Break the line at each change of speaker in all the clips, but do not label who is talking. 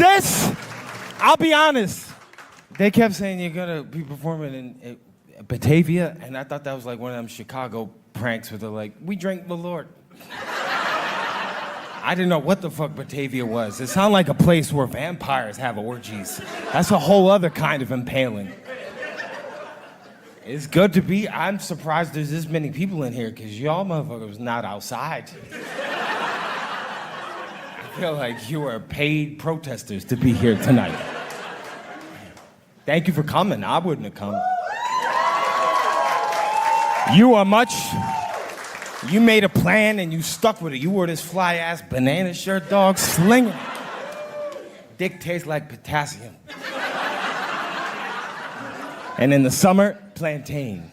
This, I'll be honest. They kept saying you're gonna be performing in Batavia, and I thought that was like one of them Chicago pranks where they're like, we drank the Lord. I didn't know what the fuck Batavia was. It sounded like a place where vampires have orgies. That's a whole other kind of impaling. It's good to be. I'm surprised there's this many people in here because y'all motherfuckers not outside. I feel like you are paid protesters to be here tonight. Thank you for coming. I wouldn't have come. You are much. You made a plan and you stuck with it. You wore this fly-ass banana shirt, dog, slinging. Dick tastes like potassium. And in the summer, plantain.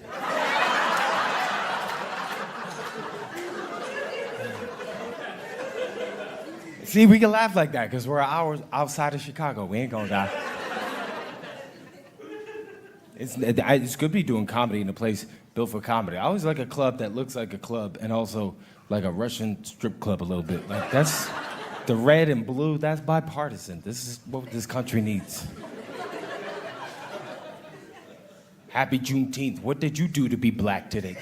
See, we can laugh like that because we're hours outside of Chicago. We ain't gonna die. It's good to be doing comedy in a place built for comedy. I always like a club that looks like a club and also like a Russian strip club a little bit. Like that's the red and blue, that's bipartisan. This is what this country needs. Happy Juneteenth. What did you do to be black today?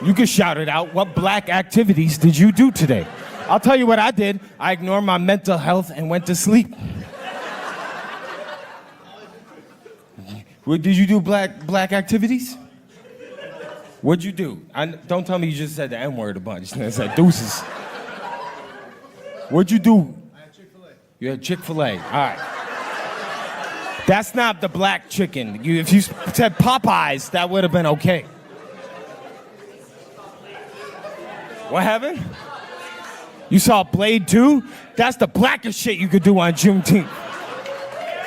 You can shout it out. What black activities did you do today? I'll tell you what I did. I ignored my mental health and went to sleep. What did you do black activities? What'd you do? Don't tell me you just said the N-word a bunch. I said deuces. What'd you do?
I had Chick-fil-A.
You had Chick-fil-A. All right. That's not the black chicken. If you said Popeyes, that would have been okay. What happened? You saw Blade 2? That's the blackest shit you could do on Juneteenth.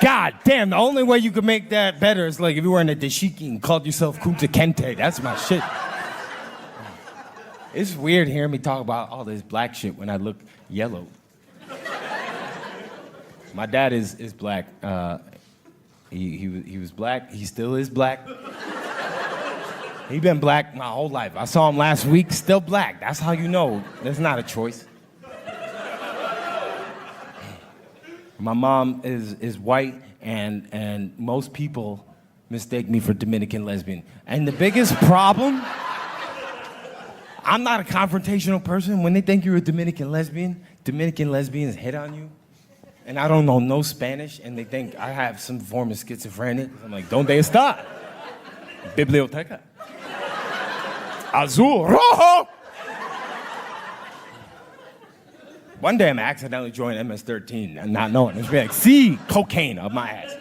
God damn, the only way you could make that better is like if you were in a dashiki and called yourself Kunta Kinte. That's my shit. It's weird hearing me talk about all this black shit when I look yellow. My dad is black. He was black. He still is black. He been black my whole life. I saw him last week, still black. That's how you know. That's not a choice. My mom is white, and most people mistake me for Dominican lesbian. And the biggest problem, I'm not a confrontational person. When they think you're a Dominican lesbians hit on you. And I don't know no Spanish, and they think I have some form of schizophrenia. I'm like, ¿Dónde está? Biblioteca. Azul rojo. One day I'm accidentally joined MS-13 and not knowing. It's like, see, cocaine up my ass.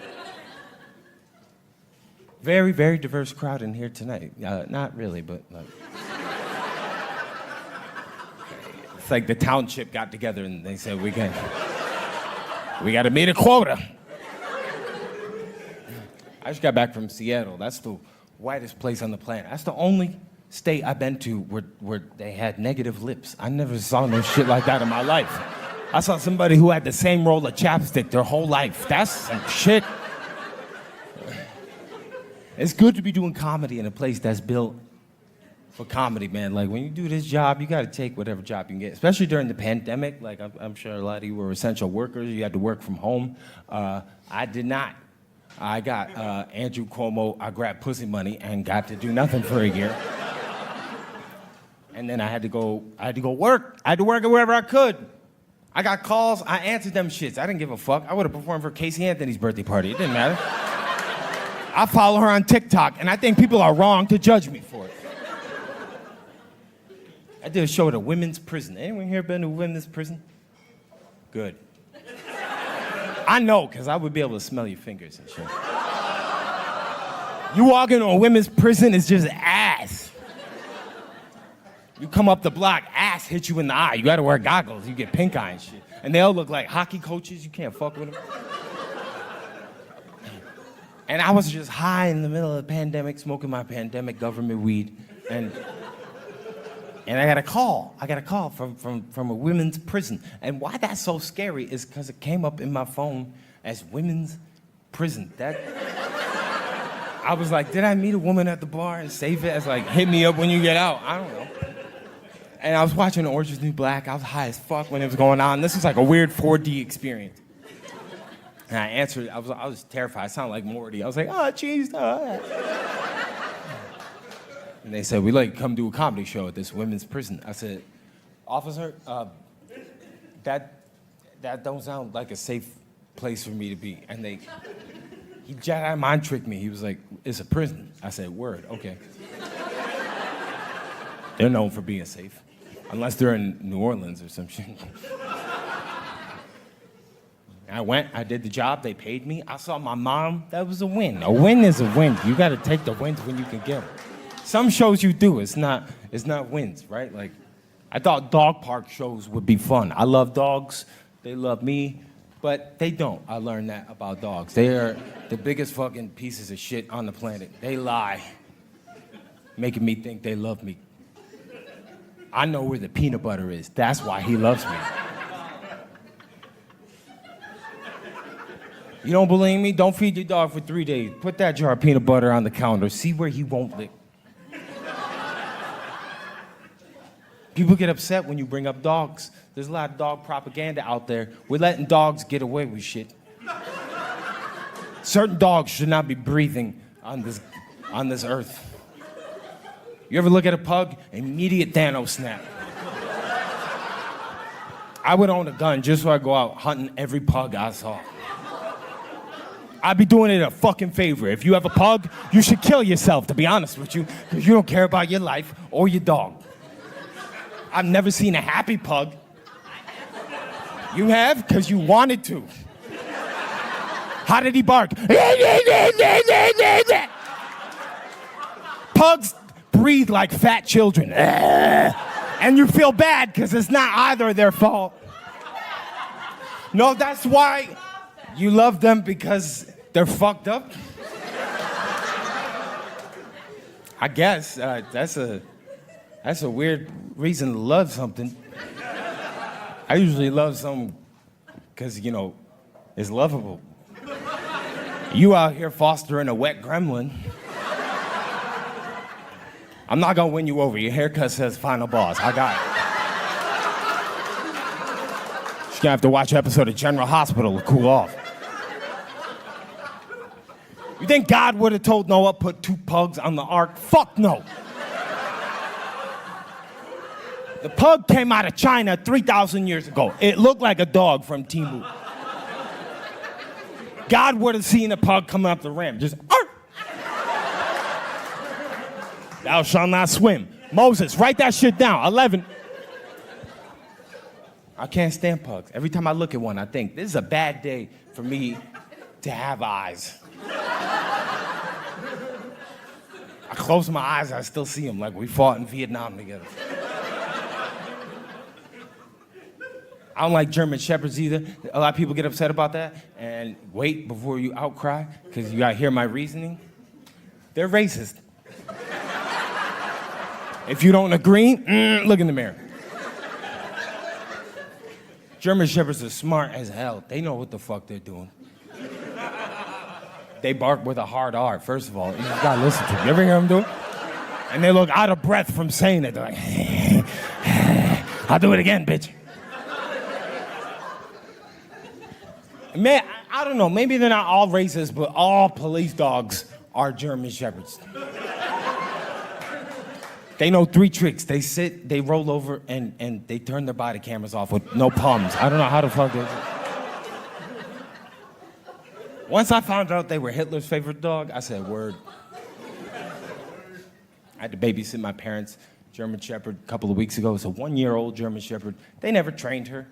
Very, very diverse crowd in here tonight. Not really, but like. It's like the township got together and they said, we got to meet a quota. I just got back from Seattle. That's the whitest place on the planet. That's the only state I've been to where they had negative lips. I never saw no shit like that in my life. I saw somebody who had the same roll of chapstick their whole life. That's some shit. It's good to be doing comedy in a place that's built for comedy, man. Like, when you do this job, you gotta take whatever job you can get, especially during the pandemic. Like, I'm sure a lot of you were essential workers. You had to work from home. I did not. I got Andrew Cuomo, I grabbed pussy money and got to do nothing for a year. And then I had to go work. I had to work wherever I could. I got calls, I answered them shits. I didn't give a fuck. I would have performed for Casey Anthony's birthday party. It didn't matter. I follow her on TikTok, and I think people are wrong to judge me for it. I did a show at a women's prison. Anyone here been to a women's prison? Good. I know, because I would be able to smell your fingers and shit. You walk into a women's prison, it's just ass. You come up the block, ass hits you in the eye. You gotta wear goggles, you get pink eye and shit. And they all look like hockey coaches, you can't fuck with them. And I was just high in the middle of the pandemic, smoking my pandemic government weed, and I got a call. I got a call from a women's prison. And why that's so scary is because it came up in my phone as women's prison. I was like, did I meet a woman at the bar and save it as like, hit me up when you get out? I don't know. And I was watching Orange is the New Black. I was high as fuck when it was going on. This was like a weird 4D experience. And I answered, I was terrified. I sounded like Morty. I was like, oh, jeez. And they said, we'd like to come do a comedy show at this women's prison. I said, officer, that don't sound like a safe place for me to be. And he Jedi mind tricked me. He was like, it's a prison. I said, word, okay. They're known for being safe, unless they're in New Orleans or some shit. I went, I did the job, they paid me. I saw my mom, that was a win. A win is a win. You gotta take the wins when you can get them. Some shows you do, it's not wins, right? Like, I thought dog park shows would be fun. I love dogs, they love me, but they don't. I learned that about dogs. They are the biggest fucking pieces of shit on the planet. They lie, making me think they love me. I know where the peanut butter is. That's why he loves me. You don't believe me? Don't feed your dog for 3 days. Put that jar of peanut butter on the counter. See where he won't lick. People get upset when you bring up dogs. There's a lot of dog propaganda out there. We're letting dogs get away with shit. Certain dogs should not be breathing on this earth. You ever look at a pug? Immediate Thanos snap. I would own a gun just so I go out hunting every pug I saw. I'd be doing it a fucking favor. If you have a pug, you should kill yourself, to be honest with you, because you don't care about your life or your dog. I've never seen a happy pug. You have? Because you wanted to. How did he bark? Pugs breathe like fat children. And you feel bad because it's not either their fault. No, that's why you love them, because they're fucked up. I guess that's a weird reason to love something. I usually love something because, you know, it's lovable. You out here fostering a wet gremlin. I'm not gonna win you over. Your haircut says final boss. I got it. You're gonna have to watch an episode of General Hospital to cool off. You think God would have told Noah put 2 pugs on the ark? Fuck no. The pug came out of China 3,000 years ago. It looked like a dog from Timu. God would have seen a pug coming up the ramp, just, arr! Thou shalt not swim. Moses, write that shit down. 11. I can't stand pugs. Every time I look at one, I think, this is a bad day for me to have eyes. I close my eyes, I still see them, like we fought in Vietnam together. I don't like German Shepherds either. A lot of people get upset about that. And wait before you outcry, because you gotta hear my reasoning. They're racist. If you don't agree, look in the mirror. German Shepherds are smart as hell. They know what the fuck they're doing. They bark with a hard R, first of all. You just gotta listen to them. You ever hear them do it? And they look out of breath from saying it. They're like, I'll do it again, bitch. Man, I don't know, maybe they're not all racist, but all police dogs are German Shepherds. They know 3 tricks. They sit, they roll over, and they turn their body cameras off with no palms. I don't know how the fuck they do it. Once I found out they were Hitler's favorite dog, I said, word. I had to babysit my parents' German Shepherd a couple of weeks ago. It's a 1-year-old German Shepherd. They never trained her.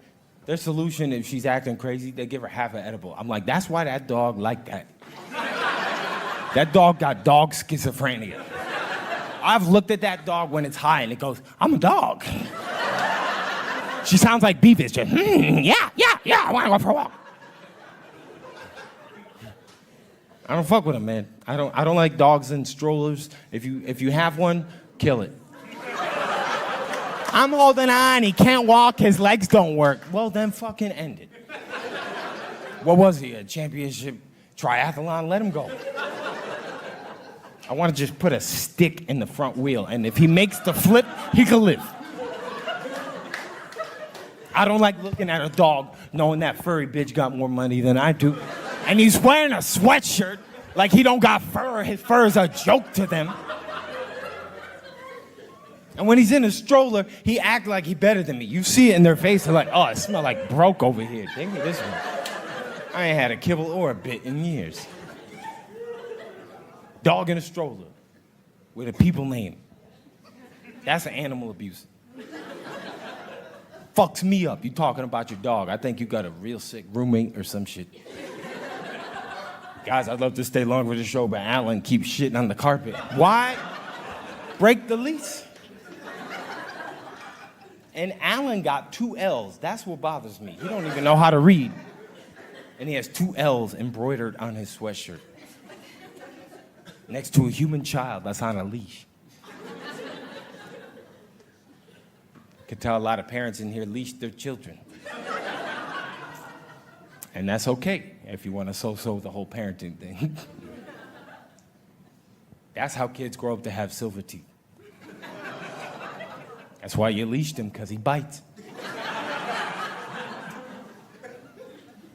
Their solution, if she's acting crazy, they give her half an edible. I'm like, that's why that dog like that. That dog got dog schizophrenia. I've looked at that dog when it's high and it goes, I'm a dog. She sounds like Beavis, just, yeah, I wanna go for a walk. I don't fuck with them, man. I don't like dogs in strollers. If you have one, kill it. I'm holding on, he can't walk, his legs don't work. Well, then fucking end it. What was he, a championship triathlon? Let him go. I want to just put a stick in the front wheel, and if he makes the flip, he can live. I don't like looking at a dog knowing that furry bitch got more money than I do. And he's wearing a sweatshirt like he don't got fur. His fur is a joke to them. And when he's in a stroller, he act like he better than me. You see it in their face. They're like, oh, it smell like broke over here. Give me this one. I ain't had a kibble or a bit in years. Dog in a stroller with a people name. That's an animal abuse. Fucks me up. You talking about your dog. I think you got a real sick roommate or some shit. Guys, I'd love to stay longer for the show, but Alan keeps shitting on the carpet. Why? Break the lease. And Alan got 2 L's. That's what bothers me. He don't even know how to read. And he has 2 L's embroidered on his sweatshirt. Next to a human child that's on a leash. Could tell a lot of parents in here leash their children. And that's okay if you want to so-so the whole parenting thing. That's how kids grow up to have silver teeth. That's why you leashed him, because he bites.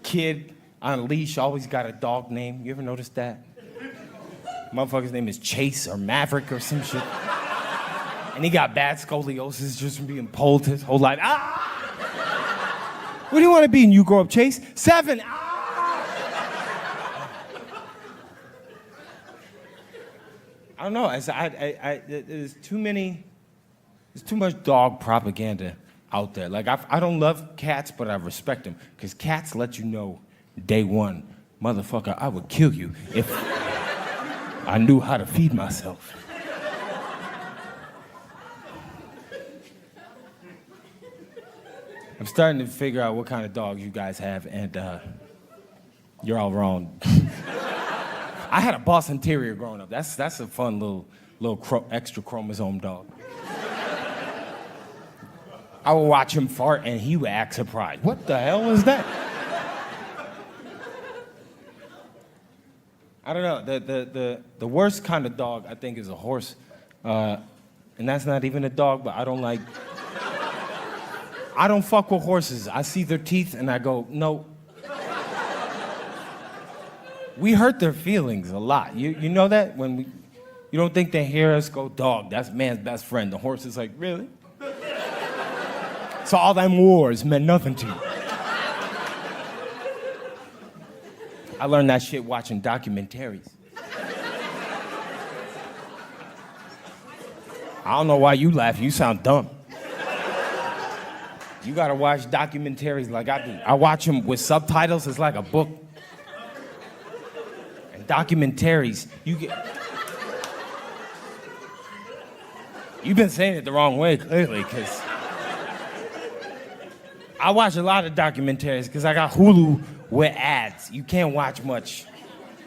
Kid on a leash always got a dog name. You ever notice that? Motherfucker's name is Chase or Maverick or some shit. And he got bad scoliosis just from being pulled his whole life. Ah! What do you want to be when you grow up, Chase? 7. Ah! I don't know. There's too much dog propaganda out there. Like, I don't love cats, but I respect them. Because cats let you know day one, motherfucker, I would kill you if I knew how to feed myself. I'm starting to figure out what kind of dogs you guys have, and you're all wrong. I had a Boston Terrier growing up. That's a fun little extra chromosome dog. I would watch him fart, and he would act surprised. What the hell was that? I don't know. The worst kind of dog, I think, is a horse. And that's not even a dog, but I don't fuck with horses. I see their teeth, and I go, no. We hurt their feelings a lot. You know that? You don't think they hear us go, dog, that's man's best friend. The horse is like, really? So all them wars meant nothing to you. I learned that shit watching documentaries. I don't know why you laugh. You sound dumb. You gotta watch documentaries like I do. I watch them with subtitles. It's like a book. And documentaries, you've been saying it the wrong way, clearly, because I watch a lot of documentaries because I got Hulu with ads. You can't watch much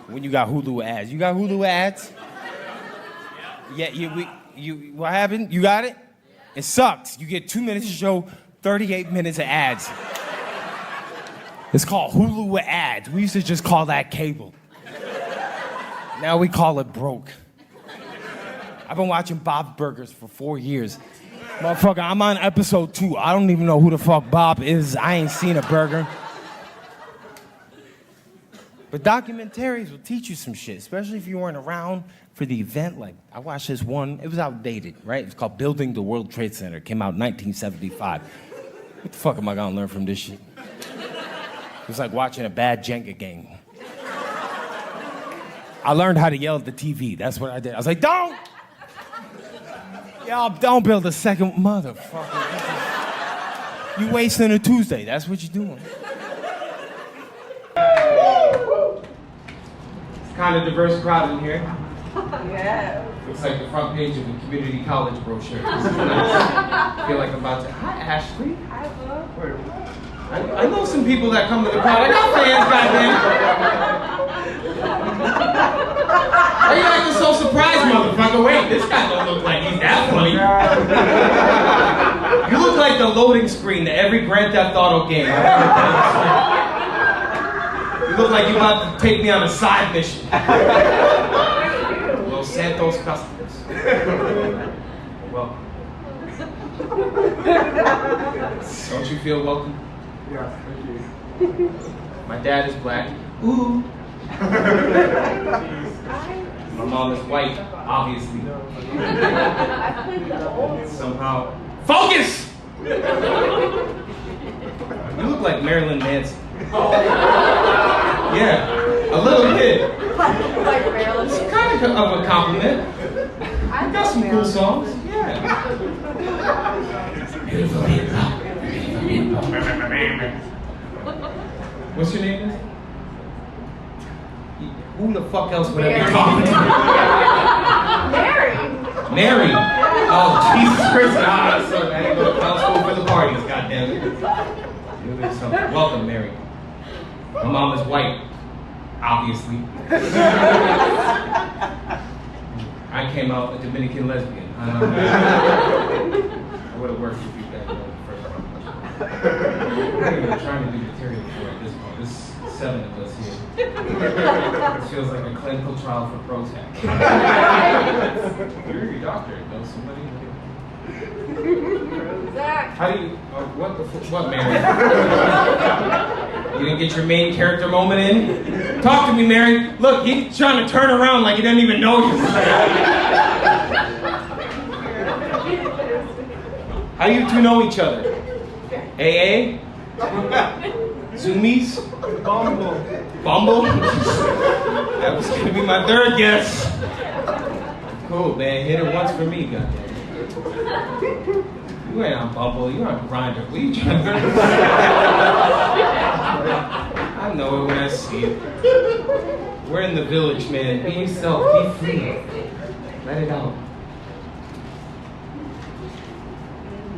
when you got Hulu with ads. You got Hulu with ads? Yeah, what happened? You got it? It sucks. You get 2 minutes to show 38 minutes of ads. It's called Hulu with ads. We used to just call that cable. Now we call it broke. I've been watching Bob's Burgers for 4 years. Motherfucker, I'm on episode 2. I don't even know who the fuck Bob is. I ain't seen a burger. But documentaries will teach you some shit, especially if you weren't around for the event. Like, I watched this one, it was outdated, right? It's called Building the World Trade Center. It came out in 1975. What the fuck am I gonna learn from this shit? It was like watching a bad Jenga game. I learned how to yell at the TV. That's what I did. I was like, don't! Y'all don't build a second motherfucker. You wasting a Tuesday. That's what you're doing. It's kind of diverse crowd in here.
Yeah.
Looks like the front page of a community college brochure. I feel like I'm about to. Hi, Ashley.
Hi, Bo.
I know some people that come to the crowd. I got fans, goddamn. Why you acting so surprised, motherfucker? Wait, this guy don't look like he's that funny. You look like the loading screen to every Grand Theft Auto game. You look like you're about to take me on a side mission. Los Santos Customs. Welcome. Don't you feel welcome?
Yeah, thank you.
My dad is black. Ooh. My mom is white, obviously. Somehow. Focus! You look like Marilyn Manson. Yeah, a little bit.
Like Marilyn.
It's kind of a compliment.
I
You got some cool
Marilyn.
songs. Yeah. What's your name? Who the fuck else would I be talking to?
Mary.
Mary. Oh, Jesus Christ. Ah, so I had to go to clown school for the parties, goddammit. Welcome, Mary. My mom is white, obviously. I came out a Dominican lesbian. I would have worked if you guys know the first one. We're not even trying to do material for at this point. There's 7 of us here. It feels like a clinical trial for Prozac. You're your doctor, though. Somebody.
Zach.
How do you? What the? What, Mary? You didn't get your main character moment in? Talk to me, Mary. Look, he's trying to turn around like he doesn't even know you. How do you two know each other? AA? Zoomies?
Bumble.
Bumble? That was gonna be my 3rd guess. Cool, man. Hit it once for me, goddamn. You ain't on Bumble, you on Grindr. What are you trying to do? I know it when I see it. We're in the village, man. Be yourself, be free. Let it out.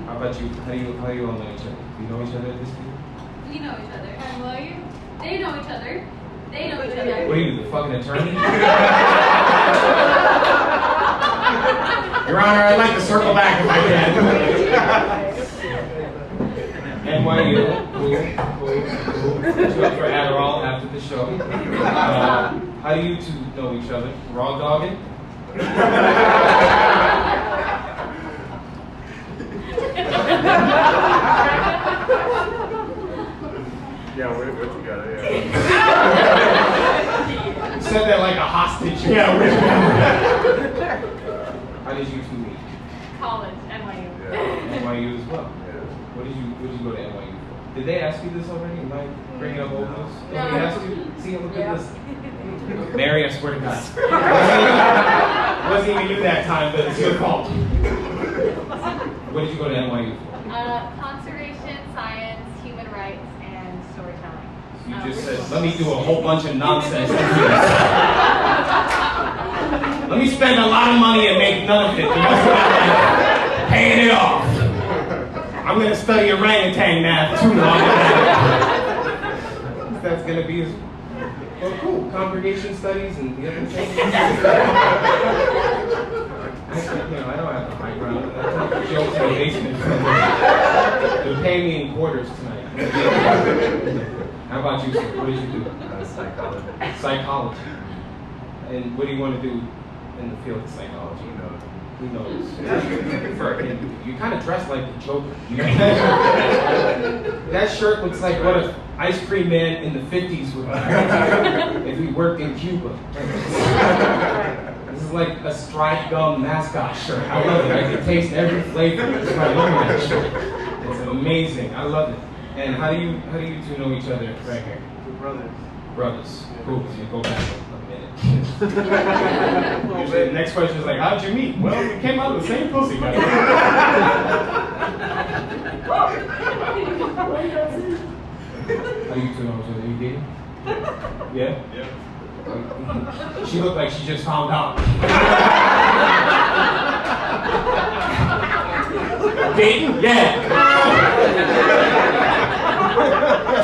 How about you? How do you all know each other? Do you know each other at this point?
We know each other. And will you? They know each other. They know each other.
What are you, the fucking attorney? Your Honor, I'd like to circle back if I can. NYU, cool. Let's go for Adderall after the show. How do you two know each other? Raw dogging?
Yeah, we're together, yeah.
You said that like a hostage. Yeah, we're together. How did you two meet?
College, NYU.
NYU as well.
Yeah.
What did you go to NYU for? Did they ask you this already? Am I bringing up old news? Did they ask you? See, look at this. Mary, I swear to God. Wasn't even you that time, but it's your fault. What did you go to NYU for?
Conservation, science, human rights, and storytelling.
You just said, let me do a whole bunch of nonsense. Let me spend a lot of money and make none of it. Paying it off. I'm gonna study orangutan math too long. That's gonna be well, cool. Congregation studies and the other things. I don't have the high ground. I take jokes in the basement. They're paying me in quarters tonight. How about you, sir? What did you do?
Psychology.
Psychology. And what do you want to do in the field of psychology? Who knows? You kind of dress like the Joker. That shirt looks like what an ice cream man in the 50s would wear if he worked in Cuba. This is like a striped gum mascot shirt. I love it. I can taste every flavor just by looking at that shirt. It's amazing. I love it. And how do you two know each other right here?
We're brothers.
Brothers. Cool. So you go back a minute. Usually the next question is like, how'd you meet? Well, we came out of the same pussy, guys. How you two know each other? You dating? Yeah?
Yeah.
She looked like she just found out. Dating? Yeah.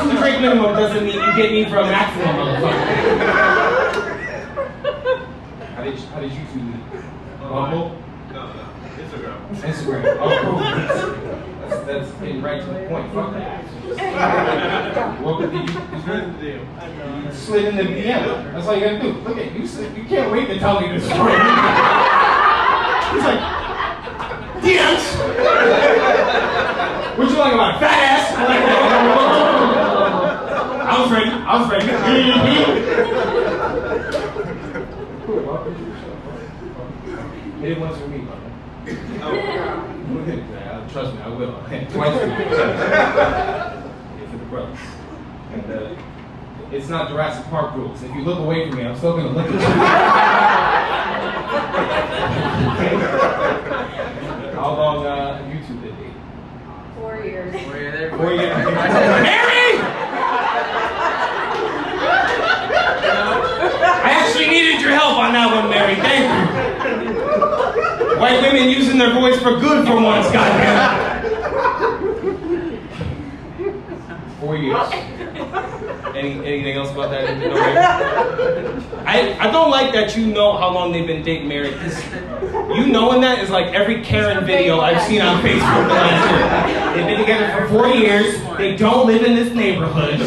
2 drink minimum doesn't mean you get me for a maximum, motherfucker. How did you two meet? Bumble?
No. Instagram.
Instagram. Oh, cool. That's getting right to the point. Fuck that. What did you slid in the DM? That's all you gotta do. Look at you. You can't wait to tell me this story. He's like, DMs. What you like about it? Fat ass? I like that. I was ready. Hit it once for me, brother. Trust me, I will. Twice for you. Yeah, for the brothers. And it's not Jurassic Park rules. If you look away from me, I'm still gonna look at you. How long have you two been dating?
4 years.
4 years. Mary! I actually needed your help on that one, Mary. Thank you. White women using their voice for good for once, goddamn. 4 years. Anything else about that? No, I don't like that you know how long they've been dating, Mary. Because you knowing that is like every Karen video I've seen on Facebook the last year. They've been together for 4 years. They don't live in this neighborhood.